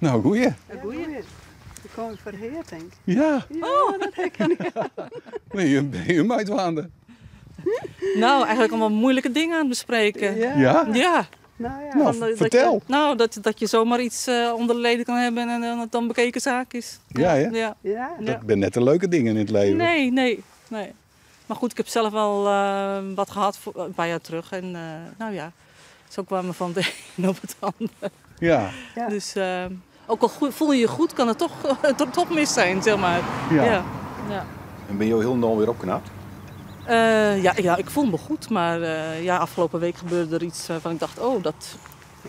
Nou, goeie. Een goeie. Ik kom verheerd, denk ik. Ja. Ja, dat herken ik. Ben je hem uitwaande? Nou, eigenlijk allemaal moeilijke dingen aan het bespreken. Ja? Ja. Nou ja. Nou, vertel. Dat je zomaar iets onder de leden kan hebben en dat het dan bekeken zaak is. Ja, hè? Ja. Ja. Dat ben net de leuke dingen in het leven. Nee. Maar goed, ik heb zelf wel wat gehad een paar jaar terug. En nou ja, zo kwamen we van de een op het andere. Ja. Ja. Dus ook al voel je je goed, kan het toch mis zijn, zeg maar. Ja. Ja. En ben je heel snel weer opgeknapt? Ja, ik voel me goed, maar afgelopen week gebeurde er iets waarvan ik dacht, oh, dat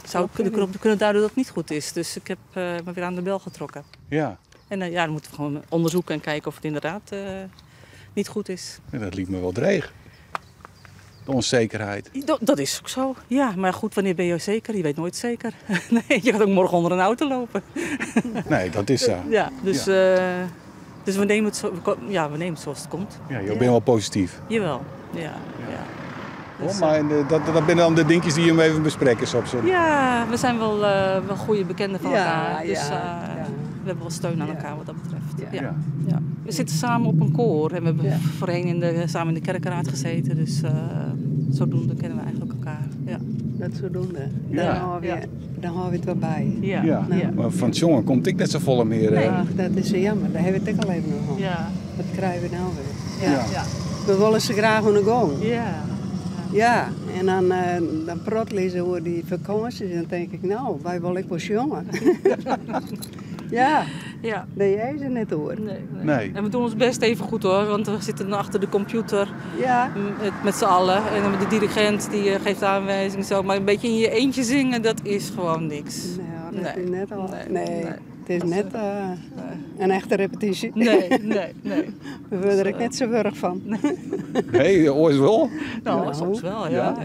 zou kunnen duiden dat het niet goed is. Dus ik heb me weer aan de bel getrokken. Ja. En dan moeten we gewoon onderzoeken en kijken of het inderdaad niet goed is. Ja, dat liep me wel dreig. De onzekerheid. Dat is ook zo, ja. Maar goed, wanneer ben je zeker? Je weet nooit zeker. Nee, je gaat ook morgen onder een auto lopen. Nee, dat is zo. Ja, dus we nemen het zoals het komt. Ja, je bent wel positief. Jawel, ja. Dus, Maar dat zijn dan de dingetjes die je hem even bespreken soms. ja, we zijn wel goede bekenden van elkaar. Dus ja. we hebben wel steun aan elkaar wat dat betreft. Ja. Ja. We zitten samen op een koor en we hebben voorheen samen in de kerkenraad gezeten. Dus zodoende kennen we eigenlijk elkaar. Ja. Dat zodoende. Ja. Dan houden we het wel bij. Ja. Ja. Maar van het jongen komt ik net zo volle meer. Nee. Ach, dat is jammer. Daar hebben we het ook al even nog over. Ja. Wat krijgen we nou weer? Ja. Ja. We willen ze graag aan de gang. Ja. Ja, en dan praten ze over die vakanties en dan denk ik, nou, wij willen ik wel jongen. Ja, Ja. daar jij ze net hoor. Nee. En we doen ons best even goed hoor, want we zitten dan achter de computer Ja, met z'n allen. En de dirigent die geeft aanwijzingen zo. Maar een beetje in je eentje zingen, dat is gewoon niks. nou, dat is net al. Nee. Het is net een echte repetitie. Nee. We worden er ook net zo burg van. Nee, ooit wel. Nou, soms wel, ja.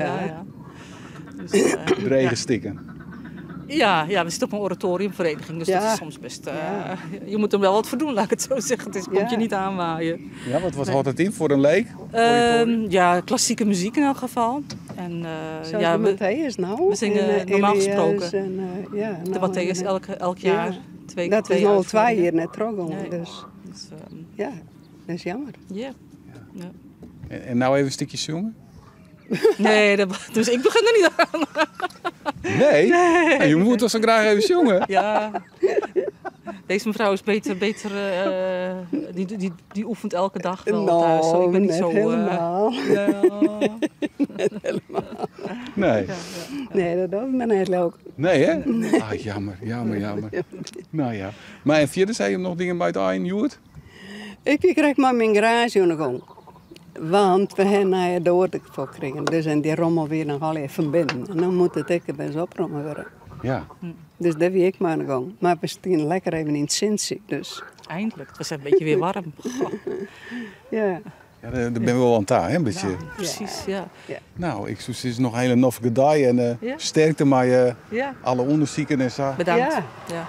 Dus, Regen stikken. ja, we zitten op een oratoriumvereniging, dus dat is soms best... je moet er wel wat voor doen, laat ik het zo zeggen. Het komt je niet aanwaaien. Ja, wat houdt het in voor een leek? Ja, klassieke muziek in elk geval. En, Zoals de Matthäus nou. We zingen normaal gesproken de Matthäus elk jaar. Ja. Twee dat is al 2 jaar jaar net terug. Nee. Dus ja, dat is jammer. Ja. En nou even een stukje zongen? Nee, dus ik begin er niet aan. Nee? Nou, je moet toch zo graag even zongen? Ja. Deze mevrouw is beter die oefent elke dag wel thuis. Zo, ik ben niet net zo... helemaal. Net helemaal. Nee. Nee, dat doet me net leuk. Nee, hè? Ah, jammer. Nou ja. Maar en verder zei je hem nog dingen buiten Aien, Joert? Ik krijg maar mijn garage aan de gang. Want we hebben de oorlog voor gekregen. Dus en die rommel weer nog al even binnen. En dan moet het ook best oprommen worden. Ja. Dus dat wie ik maar aan de gang. Maar we staan lekker even in het Cincy, dus. Eindelijk, het was een beetje weer warm. Goh. Ja. Ja, daar ben we wel aan taal, hè? Een beetje. Nou, precies, ja. Nou, ik zoek is nog een hele noffe gedij en sterkte maar alle onderzoeken en zo. Bedankt. Ja. Ja.